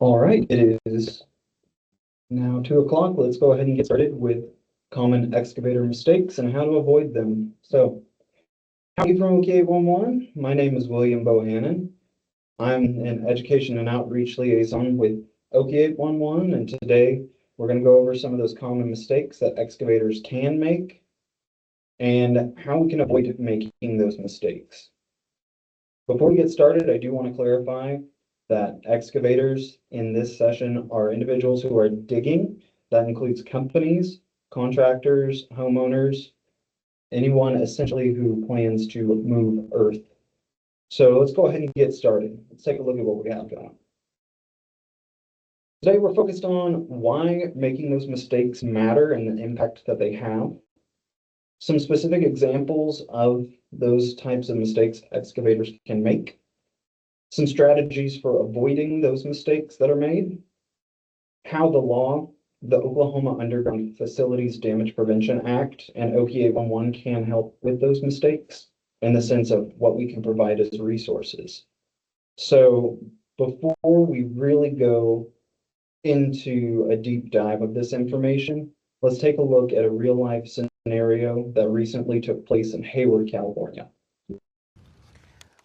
All right, it is now 2 o'clock. Let's go ahead and get started with common excavator mistakes and how to avoid them. So, howdy from OK11. My name is William Bohannon. I'm an education and outreach liaison with OK11, and today we're going to go over some of those common mistakes that excavators can make and how we can avoid making those mistakes. Before we get started, I do want to clarify that excavators in this session are individuals who are digging. That includes companies, contractors, homeowners, anyone essentially who plans to move earth. So let's go ahead and get started. Let's take a look at what we have going on. Today we're focused on why making those mistakes matter and the impact that they have. Some specific examples of those types of mistakes excavators can make. Some strategies for avoiding those mistakes that are made, how the law, the Oklahoma Underground Facilities Damage Prevention Act, and OPA 11 can help with those mistakes in the sense of what we can provide as resources. So before we really go into a deep dive of this information, let's take a look at a real life scenario that recently took place in Hayward, California.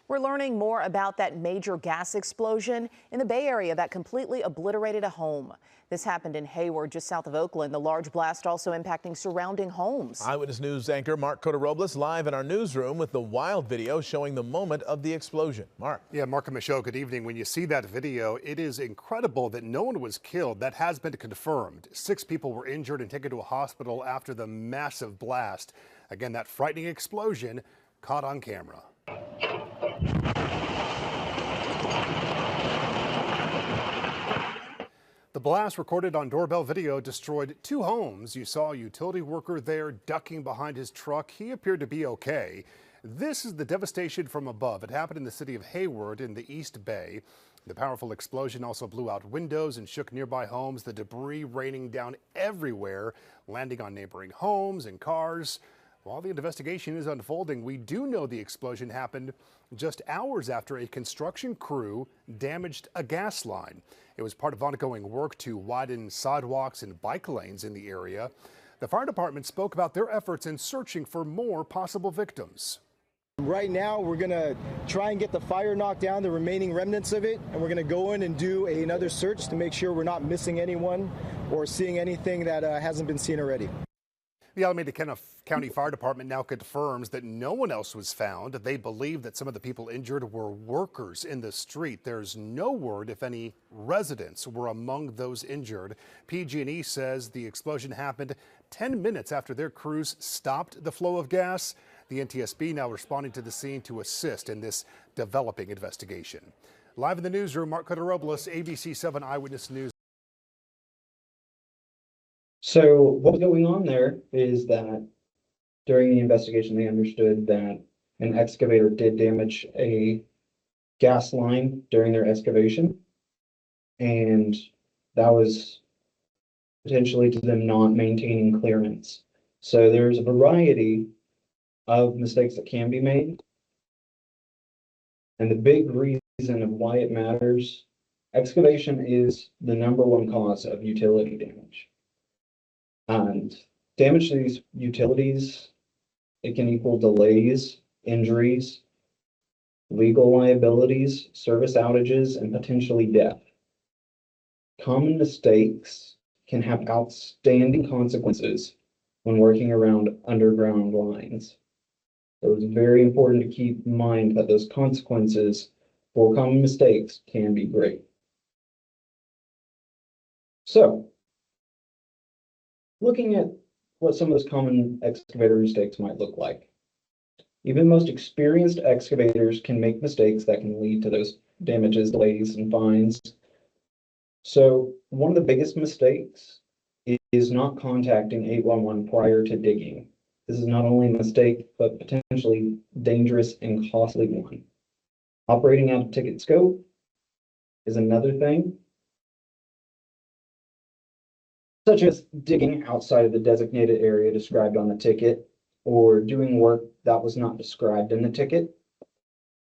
We're learning more about that major gas explosion in the Bay Area that completely obliterated a home. This happened in Hayward, just south of Oakland. The large blast also impacting surrounding homes. Eyewitness News anchor Mark Cota-Robles live in our newsroom with the wild video showing the moment of the explosion. Mark. Yeah, Mark and Michelle, good evening. When you see that video, it is incredible that no one was killed. That has been confirmed. 6 people were injured and taken to a hospital after the massive blast. Again, that frightening explosion caught on camera. The blast recorded on doorbell video destroyed 2 homes. You saw a utility worker there ducking behind his truck. He appeared to be okay. This is the devastation from above. It happened in the city of Hayward in the East Bay. The powerful explosion also blew out windows and shook nearby homes, the debris raining down everywhere, landing on neighboring homes and cars. While the investigation is unfolding, we do know the explosion happened just hours after a construction crew damaged a gas line. It was part of ongoing work to widen sidewalks and bike lanes in the area. The fire department spoke about their efforts in searching for more possible victims. Right now, we're going to try and get the fire knocked down, the remaining remnants of it, and we're going to go in and do another search to make sure we're not missing anyone or seeing anything that hasn't been seen already. The Alameda County Fire Department now confirms that no one else was found. They believe that some of the people injured were workers in the street. There's no word if any residents were among those injured. PG&E says the explosion happened 10 minutes after their crews stopped the flow of gas. The NTSB now responding to the scene to assist in this developing investigation. Live in the newsroom, Mark Cota-Robles, ABC 7 Eyewitness News. So what's going on there is that during the investigation, they understood that an excavator did damage a gas line during their excavation. And that was potentially to them not maintaining clearance. So there's a variety of mistakes that can be made. And the big reason of why it matters, excavation is the #1 cause of utility damage. And damage to these utilities, it can equal delays, injuries, legal liabilities, service outages, and potentially death. Common mistakes can have outstanding consequences when working around underground lines. So it's very important to keep in mind that those consequences for common mistakes can be great. So, looking at what some of those common excavator mistakes might look like. Even most experienced excavators can make mistakes that can lead to those damages, delays, and fines. So one of the biggest mistakes is not contacting 811 prior to digging. This is not only a mistake, but potentially dangerous and costly one. Operating out of ticket scope is another thing, such as digging outside of the designated area described on the ticket, or doing work that was not described in the ticket,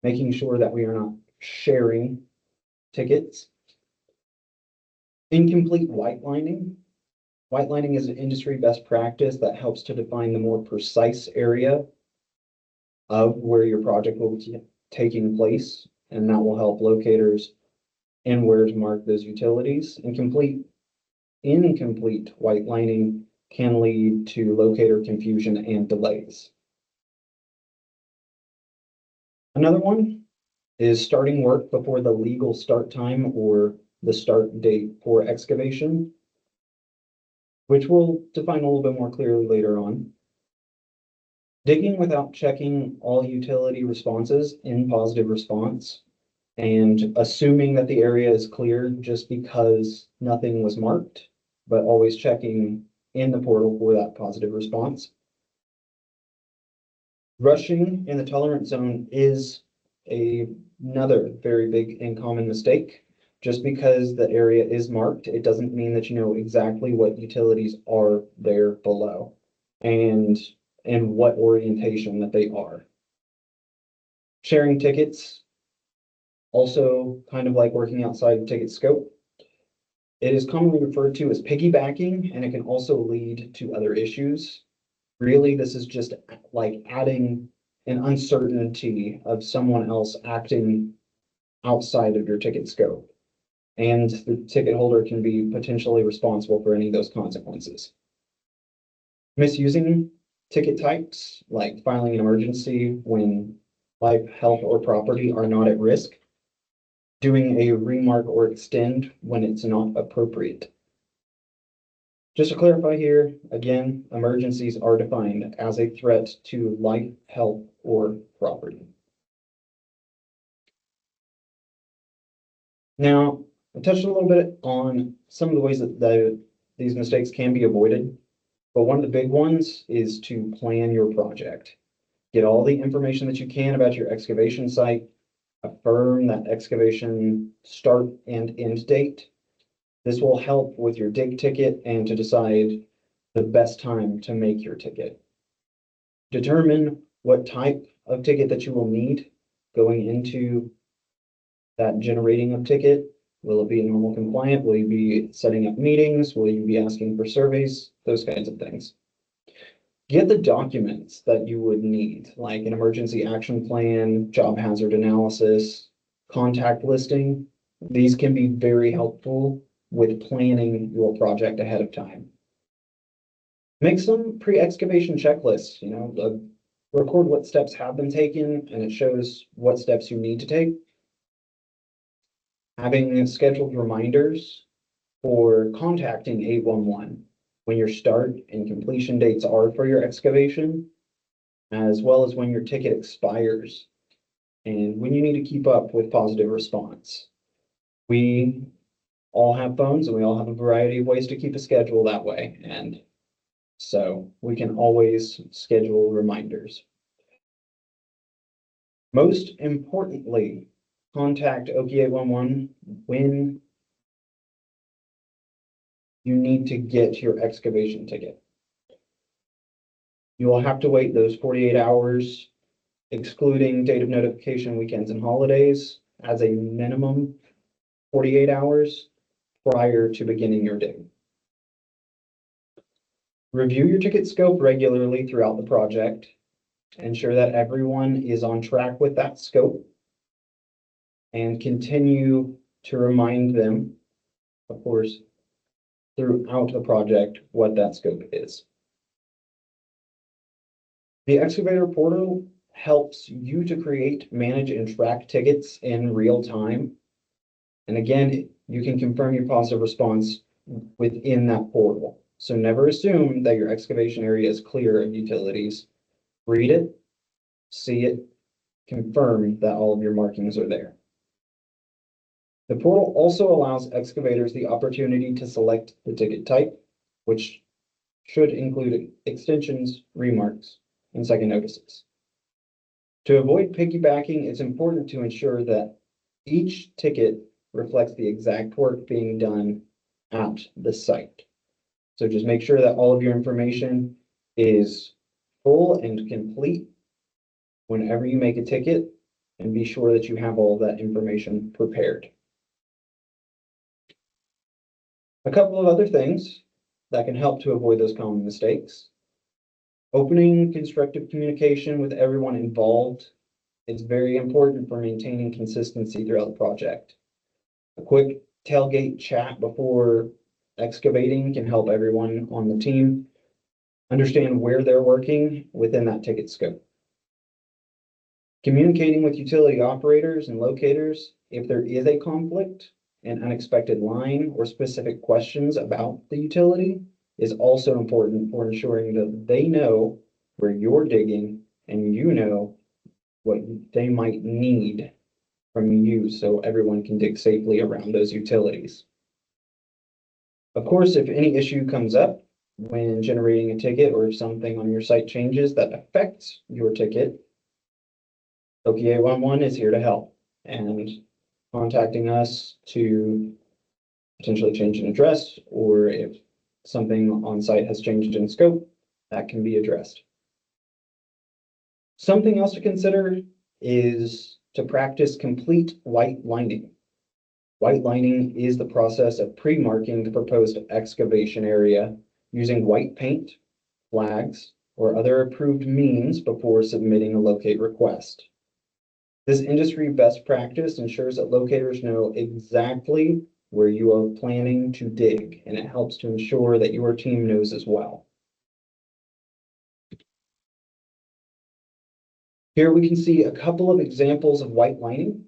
making sure that we are not sharing tickets, Incomplete white lining. White lining is an industry best practice that helps to define the more precise area of where your project will be taking place, and that will help locators and where to mark those utilities. Incomplete white lining can lead to locator confusion and delays. Another one is starting work before the legal start time or the start date for excavation, which we'll define a little bit more clearly later on. Digging without checking all utility responses in positive response and assuming that the area is clear just because nothing was marked, but always checking in the portal for that positive response. Rushing in the tolerance zone is another very big and common mistake. Just because the area is marked, it doesn't mean that you know exactly what utilities are there below and what orientation that they are. Sharing tickets, also kind of like working outside of ticket scope. It is commonly referred to as piggybacking, and it can also lead to other issues. Really, this is just like adding an uncertainty of someone else acting outside of your ticket scope. And the ticket holder can be potentially responsible for any of those consequences. Misusing ticket types, like filing an emergency when life, health, or property are not at risk. Doing a remark or extend when it's not appropriate. Just to clarify here, again, emergencies are defined as a threat to life, health, or property. Now, I touched a little bit on some of the ways that these mistakes can be avoided, but one of the big ones is to plan your project. Get all the information that you can about your excavation site, affirm that excavation start and end date. This will help with your dig ticket and to decide the best time to make your ticket. Determine what type of ticket that you will need going into that generating of ticket. Will it be normal compliant? Will you be setting up meetings? Will you be asking for surveys? Those kinds of things. Get the documents that you would need, like an emergency action plan, job hazard analysis, contact listing. These can be very helpful with planning your project ahead of time. Make some pre-excavation checklists, record what steps have been taken and it shows what steps you need to take. Having scheduled reminders for contacting 811 when your start and completion dates are for your excavation, as well as when your ticket expires and when you need to keep up with positive response. We all have phones and we all have a variety of ways to keep a schedule that way. And so we can always schedule reminders. Most importantly, contact OK811 when you need to get your excavation ticket. You will have to wait those 48 hours, excluding date of notification, weekends, and holidays, as a minimum 48 hours prior to beginning your dig. Review your ticket scope regularly throughout the project. Ensure that everyone is on track with that scope and continue to remind them, of course, throughout the project what that scope is. The Excavator portal helps you to create, manage, and track tickets in real time. And again, you can confirm your positive response within that portal. So never assume that your excavation area is clear of utilities. Read it, see it, confirm that all of your markings are there. The portal also allows excavators the opportunity to select the ticket type, which should include extensions, remarks, and second notices. To avoid piggybacking, it's important to ensure that each ticket reflects the exact work being done at the site. So just make sure that all of your information is full and complete whenever you make a ticket, and be sure that you have all that information prepared. A couple of other things that can help to avoid those common mistakes. Opening constructive communication with everyone involved. It's very important for maintaining consistency throughout the project. A quick tailgate chat before excavating can help everyone on the team understand where they're working within that ticket scope. Communicating with utility operators and locators if there is a conflict, an unexpected line, or specific questions about the utility is also important for ensuring that they know where you're digging and you know what they might need from you so everyone can dig safely around those utilities. Of course, if any issue comes up when generating a ticket or if something on your site changes that affects your ticket, OPA 11 is here to help, and contacting us to potentially change an address, or if something on site has changed in scope, that can be addressed. Something else to consider is to practice complete white lining. White lining is the process of pre-marking the proposed excavation area using white paint, flags, or other approved means before submitting a locate request. This industry best practice ensures that locators know exactly where you are planning to dig, and it helps to ensure that your team knows as well. Here we can see a couple of examples of white lining.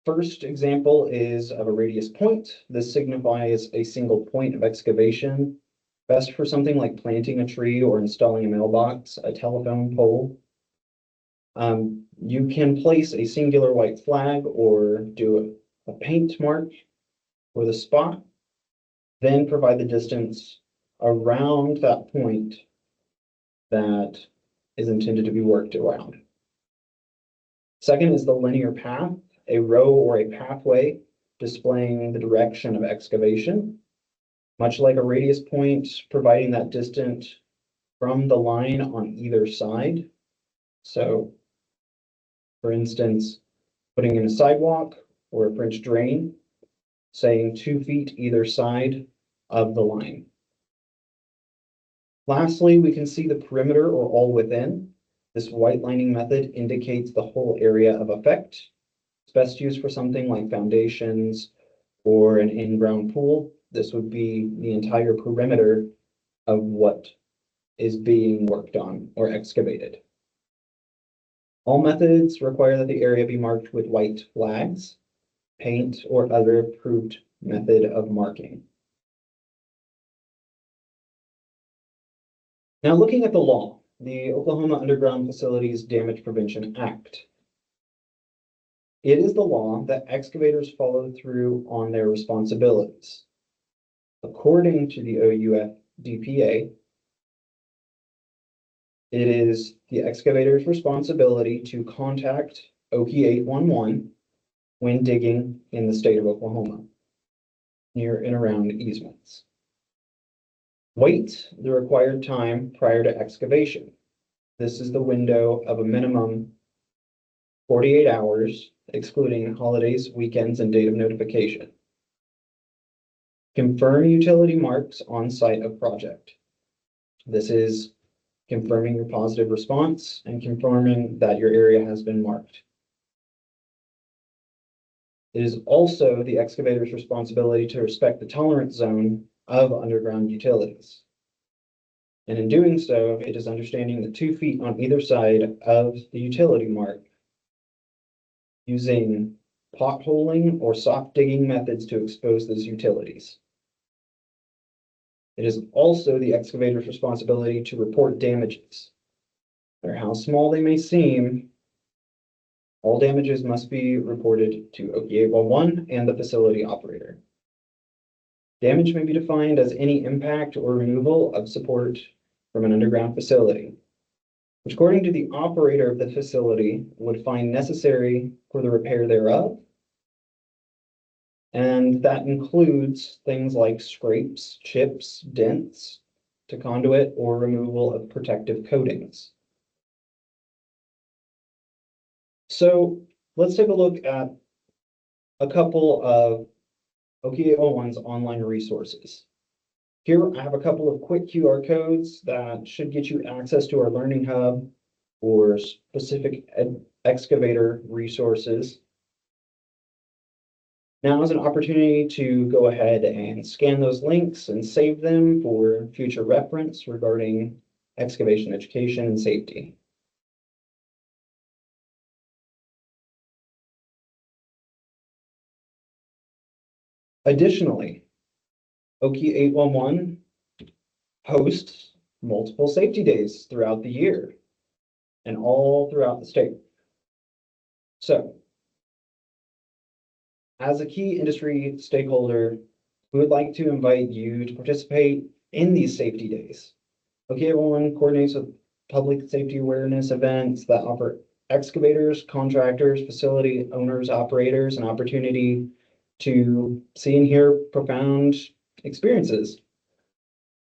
First example is of a radius point. This signifies a single point of excavation, best for something like planting a tree or installing a mailbox, a telephone pole. You can place a singular white flag or do a paint mark for the spot, then provide the distance around that point that is intended to be worked around. Second is the linear path, a row or a pathway displaying the direction of excavation, much like a radius point, providing that distance from the line on either side. So, for instance, putting in a sidewalk or a French drain, saying 2 feet either side of the line. Lastly, we can see the perimeter or all within. This white lining method indicates the whole area of effect. It's best used for something like foundations or an in-ground pool. This would be the entire perimeter of what is being worked on or excavated. All methods require that the area be marked with white flags, paint, or other approved method of marking. Now, looking at the law, the Oklahoma Underground Facilities Damage Prevention Act. It is the law that excavators follow through on their responsibilities. According to the OUFDPA, it is the excavator's responsibility to contact OP 811 when digging in the state of Oklahoma, near and around easements. Wait the required time prior to excavation. This is the window of a minimum 48 hours, excluding holidays, weekends, and date of notification. Confirm utility marks on site of project. This is confirming your positive response and confirming that your area has been marked. It is also the excavator's responsibility to respect the tolerance zone of underground utilities. And in doing so, it is understanding the 2 feet on either side of the utility mark, using potholing or soft digging methods to expose those utilities. It is also the excavator's responsibility to report damages. No matter how small they may seem, all damages must be reported to OP 811 and the facility operator. Damage may be defined as any impact or removal of support from an underground facility, which according to the operator of the facility would find necessary for the repair thereof. And that includes things like scrapes, chips, dents to conduit, or removal of protective coatings. So let's take a look at a couple of OKA01's online resources. Here, I have a couple of quick QR codes that should get you access to our Learning Hub or specific excavator resources. Now is an opportunity to go ahead and scan those links and save them for future reference regarding excavation education and safety. Additionally, OKI 811 hosts multiple safety days throughout the year and all throughout the state. So, as a key industry stakeholder, we would like to invite you to participate in these safety days. OKI 811 coordinates with public safety awareness events that offer excavators, contractors, facility owners, operators an opportunity to see and hear profound experiences.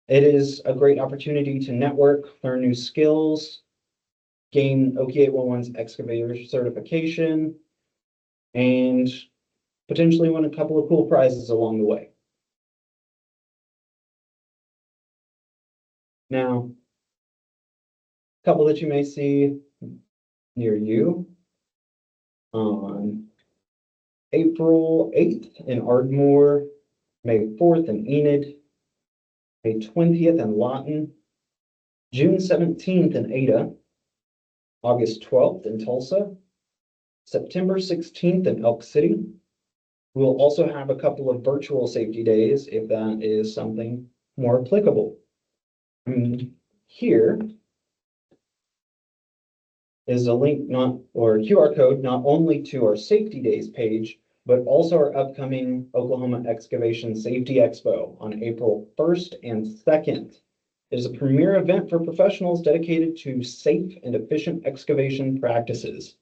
It is a great opportunity to network, learn new skills, gain OKI 811's excavator certification, and potentially win a couple of cool prizes along the way. Now, a couple that you may see near you on April 8th in Ardmore, May 4th in Enid, May 20th in Lawton, June 17th in Ada, August 12th in Tulsa, September 16th in Elk City. We'll also have a couple of virtual safety days if that is something more applicable. Here is a link or QR code not only to our safety days page, but also our upcoming Oklahoma Excavation Safety Expo on April 1st and 2nd. It is a premier event for professionals dedicated to safe and efficient excavation practices.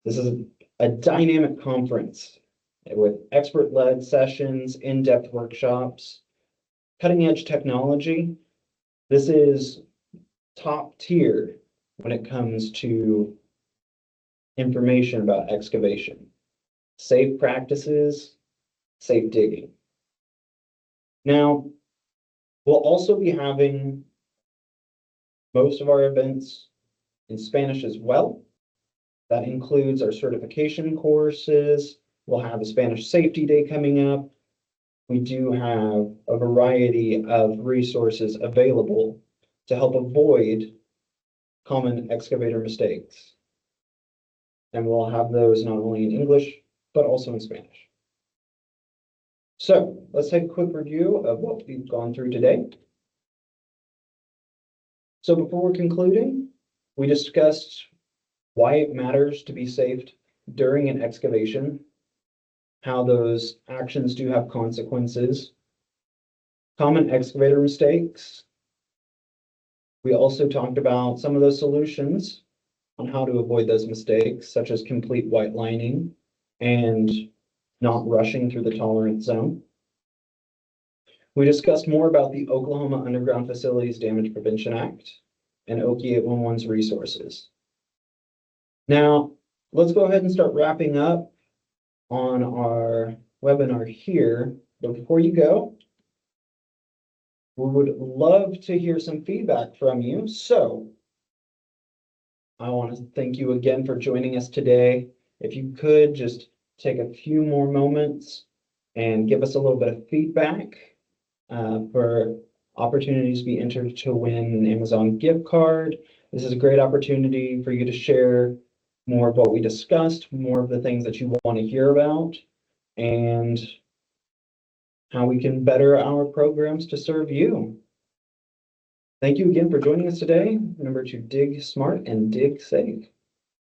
This is a dynamic conference with expert-led sessions, in-depth workshops, cutting-edge technology. This is top tier when it comes to information about excavation, safe practices, safe digging. Now, we'll also be having most of our events in Spanish as well. That includes our certification courses. We'll have a Spanish Safety Day coming up. We do have a variety of resources available to help avoid common excavator mistakes. And we'll have those not only in English, but also in Spanish. So let's take a quick review of what we've gone through today. So before concluding, we discussed why it matters to be safe during an excavation, how those actions do have consequences, common excavator mistakes. We also talked about some of those solutions on how to avoid those mistakes, such as complete white lining and not rushing through the tolerance zone. We discussed more about the Oklahoma Underground Facilities Damage Prevention Act and OKI 811's resources. Now, let's go ahead and start wrapping up on our webinar here. But before you go, we would love to hear some feedback from you. So I want to thank you again for joining us today. If you could just take a few more moments and give us a little bit of feedback for opportunities to be entered to win an Amazon gift card. This is a great opportunity for you to share more of what we discussed, more of the things that you want to hear about, and how we can better our programs to serve you. Thank you again for joining us today. Remember to dig smart and dig safe.